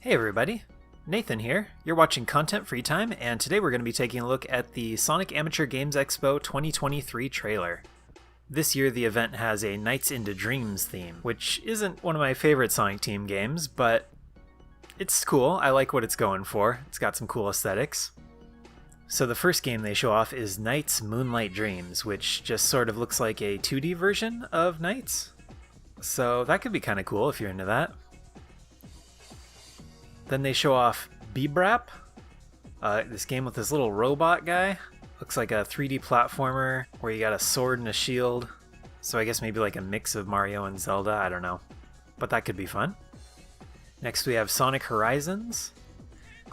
Hey everybody, Nathan here. You're watching Content Free Time, and today we're going to be taking a look at the Sonic Amateur Games Expo 2023 trailer. This year the event has a Nights into Dreams theme, which isn't one of my favorite Sonic Team games, but it's cool. I like what it's going for. It's got some cool aesthetics. So the first game they show off is Nights Moonlight Dreams, which just sort of looks like a 2D version of Nights. So that could be kind of cool if you're into that. Then they show off Beebrap, this game with this little robot guy. Looks like a 3D platformer where you got a sword and a shield. So I guess maybe like a mix of Mario and Zelda, I don't know. But that could be fun. Next we have Sonic Horizons.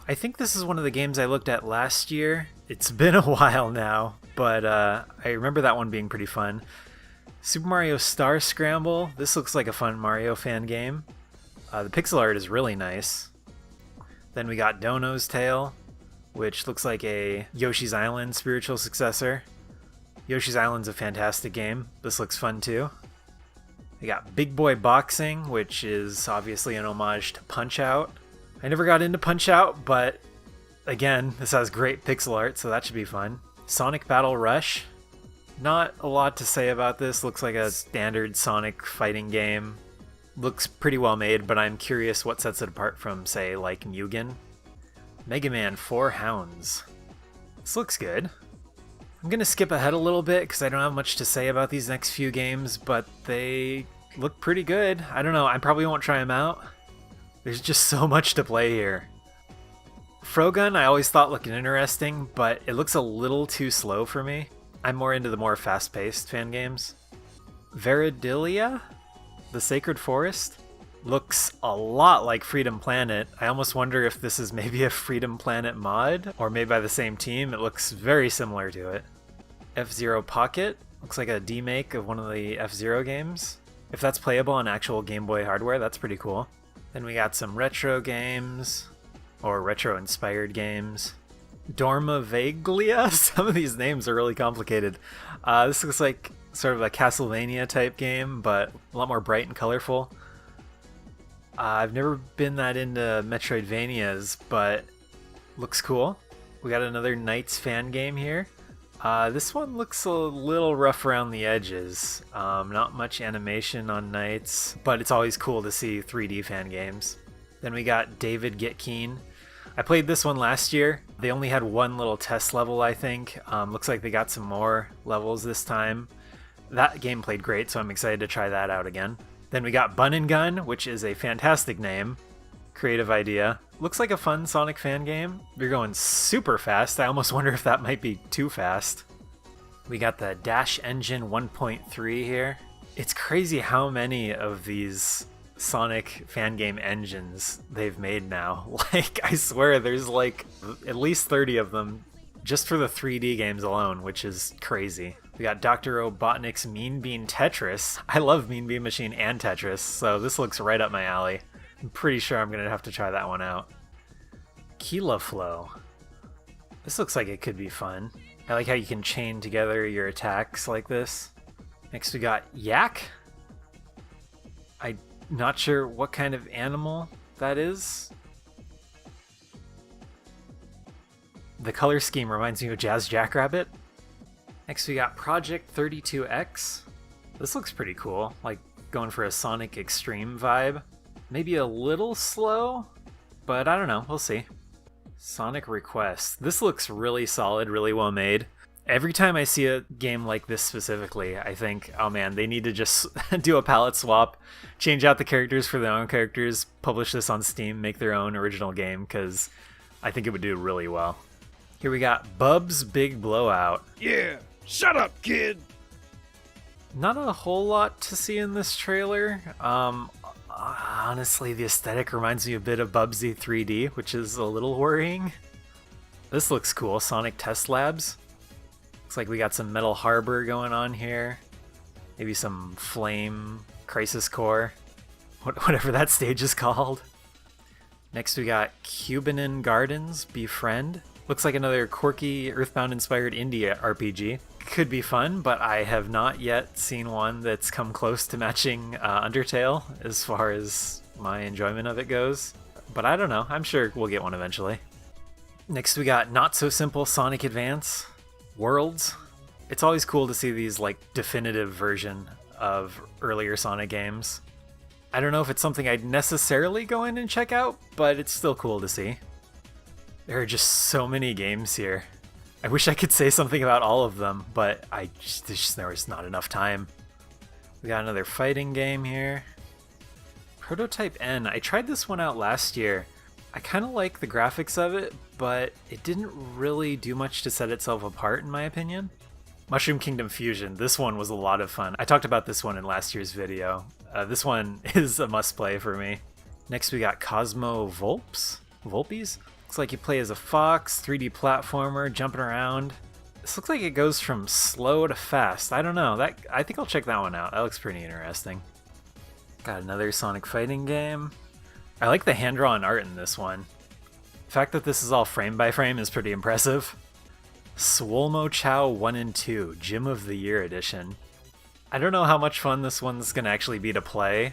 I think this is one of the games I looked at last year. It's been a while now, but I remember that one being pretty fun. Super Mario Star Scramble. This looks like a fun Mario fan game. The pixel art is really nice. Then we got Dono's Tale, which looks like a Yoshi's Island spiritual successor. Yoshi's Island's a fantastic game. This looks fun too. We got Big Boy Boxing, which is obviously an homage to Punch-Out. I never got into Punch-Out, but again, this has great pixel art, so that should be fun. Sonic Battle Rush. Not a lot to say about this. Looks like a standard Sonic fighting game. Looks pretty well made, but I'm curious what sets it apart from, say, like Mugen. Mega Man 4 Hounds. This looks good. I'm gonna skip ahead a little bit because I don't have much to say about these next few games, but they look pretty good. I don't know, I probably won't try them out. There's just so much to play here. Frogun I always thought looked interesting, but it looks a little too slow for me. I'm more into the more fast-paced fan games. Veridilia? The Sacred Forest? Looks a lot like Freedom Planet. I almost wonder if this is maybe a Freedom Planet mod, or made by the same team. It looks very similar to it. F-Zero Pocket? Looks like a demake of one of the F-Zero games. If that's playable on actual Game Boy hardware, that's pretty cool. Then we got some retro games, or retro-inspired games. Dormavaglia? Some of these names are really complicated. This looks like sort of a Castlevania type game, but a lot more bright and colorful. I've never been that into Metroidvanias, but looks cool. We got another Nights fan game here. This one looks a little rough around the edges. Not much animation on Nights, but it's always cool to see 3D fan games. Then we got David Get Keen. I played this one last year. They only had one little test level, I think. Looks like they got some more levels this time. That game played great, so I'm excited to try that out again. Then we got Bun and Gun, which is a fantastic name. Creative idea. Looks like a fun Sonic fan game. You're going super fast. I almost wonder if that might be too fast. We got the Dash Engine 1.3 here. It's crazy how many of these Sonic fan game engines they've made now. Like, I swear there's like at least 30 of them just for the 3D games alone, which is crazy. We got Dr. Robotnik's Mean Bean Tetris. I love Mean Bean Machine and Tetris, so this looks right up my alley. I'm pretty sure I'm going to have to try that one out. Kila Flow. This looks like it could be fun. I like how you can chain together your attacks like this. Next we got Yak. I'm not sure what kind of animal that is. The color scheme reminds me of Jazz Jackrabbit. Next we got Project 32X. This looks pretty cool, like going for a Sonic Extreme vibe. Maybe a little slow, but I don't know, we'll see. Sonic Request. This looks really solid, really well made. Every time I see a game like this specifically, I think, oh man, they need to just do a palette swap, change out the characters for their own characters, publish this on Steam, make their own original game, because I think it would do really well. Here we got Bub's Big Blowout. Yeah, shut up, kid! Not a whole lot to see in this trailer. Honestly, the aesthetic reminds me a bit of Bubsy 3D, which is a little worrying. This looks cool, Sonic Test Labs. Looks like we got some Metal Harbor going on here. Maybe some Flame Crisis Core. Whatever that stage is called. Next we got Cubanin Gardens Befriend. Looks like another quirky Earthbound-inspired indie RPG. Could be fun, but I have not yet seen one that's come close to matching Undertale as far as my enjoyment of it goes. but I don't know. I'm sure we'll get one eventually. Next we got Not So Simple Sonic Advance Worlds. It's always cool to see these like definitive version of earlier Sonic games. I don't know if it's something I'd necessarily go in and check out, but it's still cool to see. There are just so many games here. I wish I could say something about all of them, but there was not enough time. We got another fighting game here. Prototype N. I tried this one out last year. I kind of like the graphics of it, but it didn't really do much to set itself apart in my opinion. Mushroom Kingdom Fusion. This one was a lot of fun. I talked about this one in last year's video. This one is a must-play for me. Next we got Cosmo Volpes? Looks like you play as a fox, 3D platformer, jumping around. This looks like it goes from slow to fast. I don't know. I think I'll check that one out. That looks pretty interesting. Got another Sonic fighting game. I like the hand-drawn art in this one. The fact that this is all frame by frame is pretty impressive. Swolmo Chow 1 and 2, Gym of the Year Edition. I don't know how much fun this one's gonna actually be to play,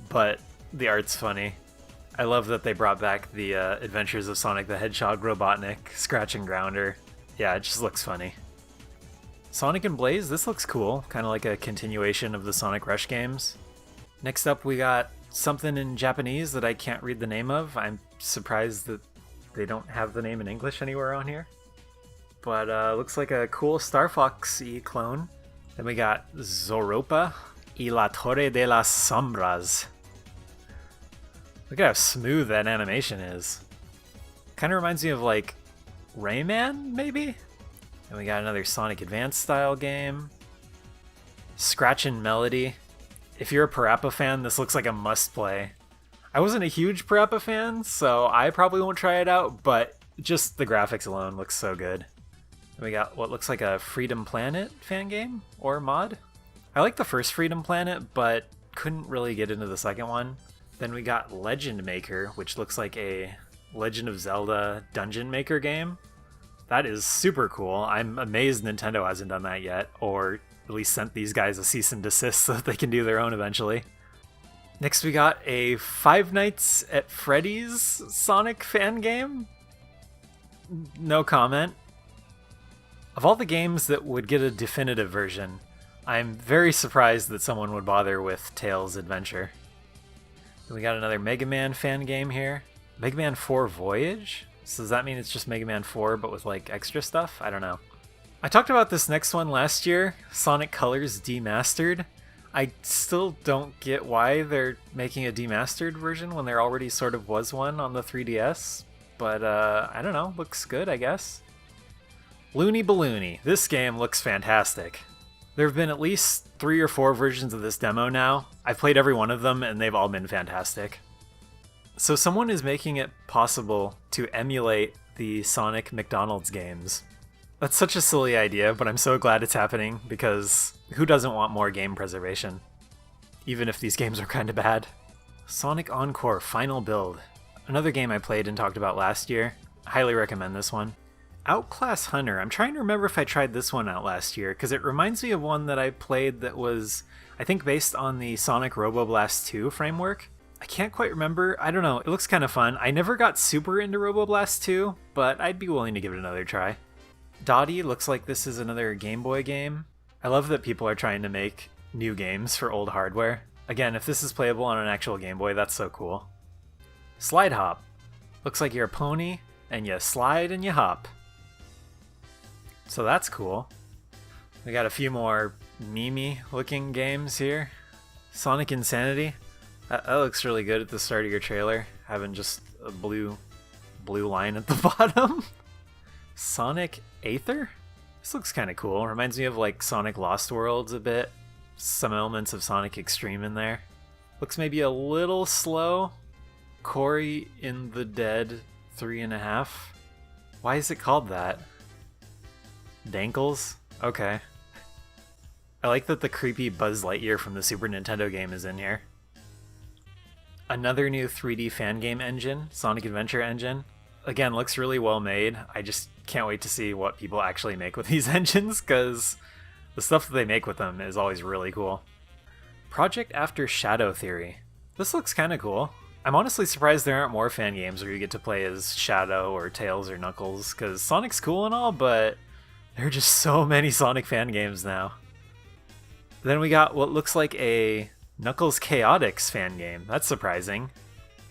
but the art's funny. I love that they brought back the Adventures of Sonic the Hedgehog Robotnik, Scratch and Grounder. Yeah, it just looks funny. Sonic and Blaze, this looks cool, kind of like a continuation of the Sonic Rush games. Next up we got something in Japanese that I can't read the name of. I'm surprised that they don't have the name in English anywhere on here. But looks like a cool Star Fox-y clone. Then we got Zoropa y la Torre de las Sombras. Look at how smooth that animation is. Kind of reminds me of like Rayman, maybe? And we got another Sonic Advance style game. Scratch and Melody. If you're a Parappa fan, this looks like a must-play. I wasn't a huge Parappa fan, so I probably won't try it out, but just the graphics alone looks so good. And we got what looks like a Freedom Planet fan game or mod. I like the first Freedom Planet, but couldn't really get into the second one. Then we got Legend Maker, which looks like a Legend of Zelda Dungeon Maker game. That is super cool. I'm amazed Nintendo hasn't done that yet, or at least sent these guys a cease and desist so that they can do their own eventually. Next we got a Five Nights at Freddy's Sonic fan game. No comment. Of all the games that would get a definitive version, I'm very surprised that someone would bother with Tails Adventure. We got another Mega Man fan game here. Mega Man 4 Voyage? So does that mean it's just Mega Man 4 but with like extra stuff? I don't know. I talked about this next one last year, Sonic Colors Demastered. I still don't get why they're making a demastered version when there already sort of was one on the 3DS, but I don't know, looks good I guess. Looney Balloony. This game looks fantastic. There have been at least 3 or 4 versions of this demo now. I've played every one of them and they've all been fantastic. So someone is making it possible to emulate the Sonic McDonald's games. That's such a silly idea, but I'm so glad it's happening because who doesn't want more game preservation? Even if these games are kind of bad. Sonic Encore Final Build. Another game I played and talked about last year. I highly recommend this one. Outclass Hunter. I'm trying to remember if I tried this one out last year, because it reminds me of one that I played that was, I think, based on the Sonic Roboblast 2 framework. I can't quite remember. I don't know. It looks kind of fun. I never got super into Roboblast 2, but I'd be willing to give it another try. Dottie looks like this is another Game Boy game. I love that people are trying to make new games for old hardware. Again, if this is playable on an actual Game Boy, that's so cool. Slide Hop. Looks like you're a pony, and you slide and you hop. So that's cool. We got a few more meme looking games here. Sonic Insanity. That looks really good at the start of your trailer, having just a blue line at the bottom. Sonic Aether? This looks kind of cool. Reminds me of like Sonic Lost Worlds a bit. Some elements of Sonic Extreme in there. Looks maybe a little slow. Cory in the Dead 3.5. Why is it called that? Dankles? Okay. I like that the creepy Buzz Lightyear from the Super Nintendo game is in here. Another new 3D fan game engine, Sonic Adventure Engine. Again, looks really well made. I just can't wait to see what people actually make with these engines, because the stuff that they make with them is always really cool. Project After Shadow Theory. This looks kind of cool. I'm honestly surprised there aren't more fan games where you get to play as Shadow or Tails or Knuckles, because Sonic's cool and all, but there are just so many Sonic fan games now. Then we got what looks like a Knuckles Chaotix fan game. That's surprising.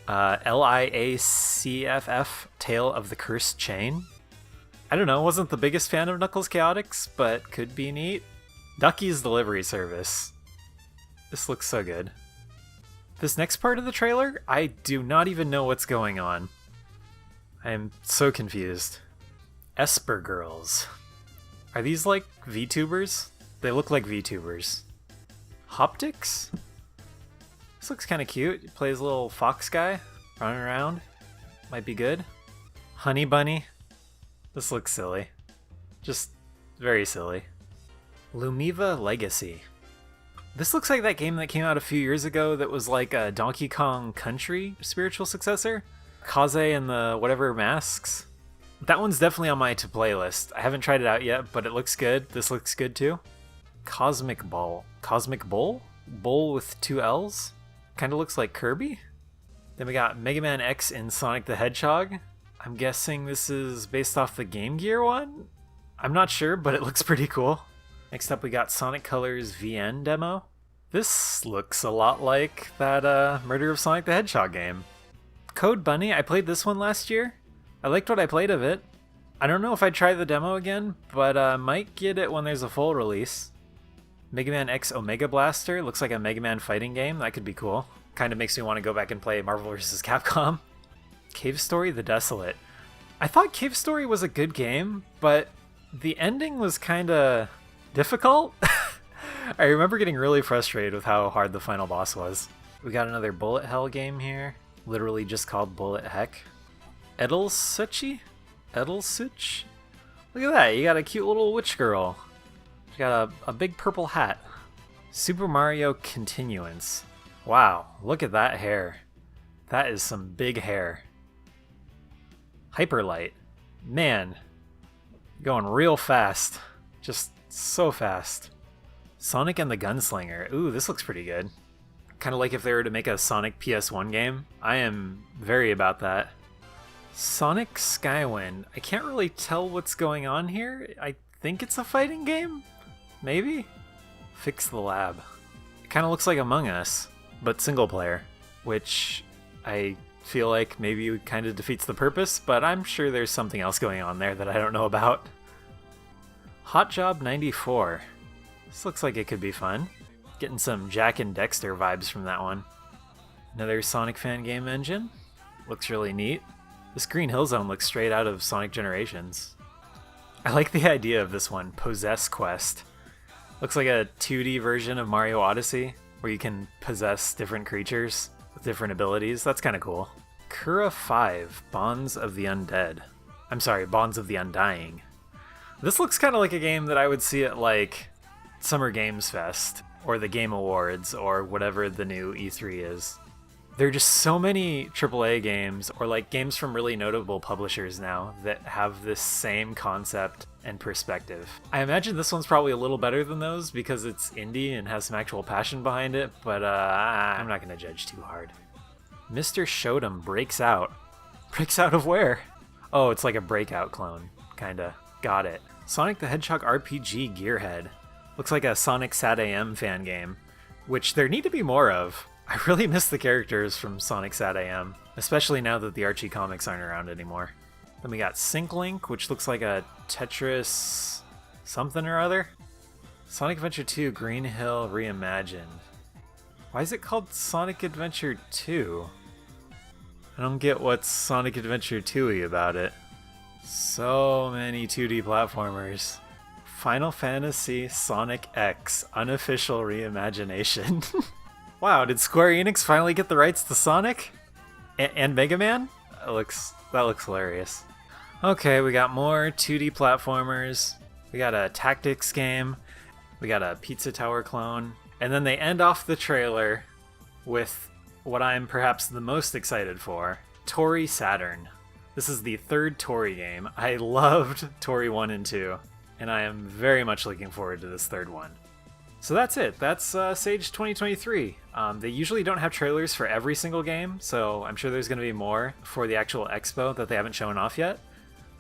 LiaCFF, Tale of the Cursed Chain. I don't know, wasn't the biggest fan of Knuckles Chaotix, but could be neat. Ducky's Delivery Service. This looks so good. This next part of the trailer, I do not even know what's going on. I am so confused. Esper Girls. Are these like VTubers? They look like VTubers. Hoptics? This looks kind of cute. He plays a little fox guy running around. Might be good. Honey Bunny. This looks silly. Just very silly. Lumiva Legacy. This looks like that game that came out a few years ago that was like a Donkey Kong Country spiritual successor. Kaze and the whatever masks. That one's definitely on my to-play list. I haven't tried it out yet, but it looks good. This looks good too. Cosmic Ball. Cosmic Bowl? Bowl with 2 L's? Kinda looks like Kirby. Then we got Mega Man X in Sonic the Hedgehog. I'm guessing this is based off the Game Gear one? I'm not sure, but it looks pretty cool. Next up we got Sonic Colors VN demo. This looks a lot like that Murder of Sonic the Hedgehog game. Code Bunny, I played this one last year. I liked what I played of it. I don't know if I'd try the demo again, but might get it when there's a full release. Mega Man X Omega Blaster, looks like a Mega Man fighting game. That could be cool. Kind of makes me want to go back and play Marvel vs. Capcom. Cave Story The Desolate. I thought Cave Story was a good game, but the ending was kind of difficult. I remember getting really frustrated with how hard the final boss was. We got another Bullet Hell game here, literally just called Bullet Heck. Edelsuchi? Edelsuch? Look at that, you got a cute little witch girl. She got a big purple hat. Super Mario Continuance. Wow, look at that hair. That is some big hair. Hyperlight. Man, going real fast. Just so fast. Sonic and the Gunslinger. Ooh, this looks pretty good. Kind of like if they were to make a Sonic PS1 game. I am very about that. Sonic Skywind. I can't really tell what's going on here. I think it's a fighting game? Maybe? Fix the Lab. It kind of looks like Among Us, but single player, which I feel like maybe kind of defeats the purpose, but I'm sure there's something else going on there that I don't know about. Hot Job 94. This looks like it could be fun. Getting some Jack and Dexter vibes from that one. Another Sonic fan game engine. Looks really neat. This Green Hill Zone looks straight out of Sonic Generations. I like the idea of this one, Possess Quest. Looks like a 2D version of Mario Odyssey, where you can possess different creatures with different abilities. That's kind of cool. Kura 5, Bonds of the Undead. I'm sorry, Bonds of the Undying. This looks kind of like a game that I would see at like Summer Games Fest, or the Game Awards, or whatever the new E3 is. There are just so many AAA games, or like games from really notable publishers now, that have this same concept and perspective. I imagine this one's probably a little better than those because it's indie and has some actual passion behind it, but I'm not going to judge too hard. Mr. Shodom breaks out. Breaks out of where? Oh, it's like a Breakout clone, kinda. Got it. Sonic the Hedgehog RPG Gearhead. Looks like a Sonic Sat AM fan game, which there need to be more of. I really miss the characters from Sonic Sat AM, especially now that the Archie comics aren't around anymore. Then we got Sync Link, which looks like a Tetris something or other. Sonic Adventure 2 Green Hill Reimagined. Why is it called Sonic Adventure 2? I don't get what's Sonic Adventure 2-y about it. So many 2D platformers. Final Fantasy Sonic X Unofficial Reimagination. Wow, did Square Enix finally get the rights to Sonic? And Mega Man? That looks hilarious. Okay, we got more 2D platformers. We got a tactics game. We got a Pizza Tower clone. And then they end off the trailer with what I'm perhaps the most excited for, Tori Saturn. This is the third Tori game. I loved Tori 1 and 2, and I am very much looking forward to this third one. So that's it. That's Sage 2023. They usually don't have trailers for every single game, so I'm sure there's going to be more for the actual expo that they haven't shown off yet.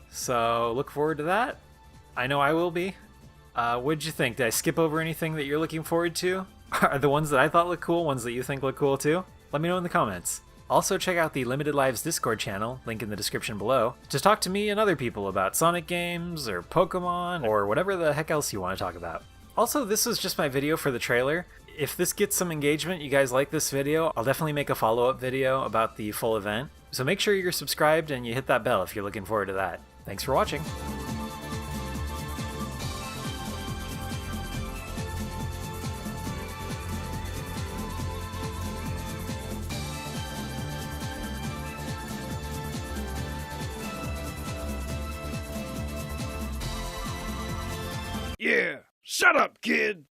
So look forward to that. I know I will be. What'd you think? Did I skip over anything that you're looking forward to? Are the ones that I thought look cool ones that you think look cool too? Let me know in the comments. Also check out the Limited Lives Discord channel, link in the description below, to talk to me and other people about Sonic games, or Pokemon, or whatever the heck else you want to talk about. Also, this was just my video for the trailer. If this gets some engagement, you guys like this video, I'll definitely make a follow-up video about the full event. So make sure you're subscribed and you hit that bell if you're looking forward to that. Thanks for watching. Yeah, shut up, kid!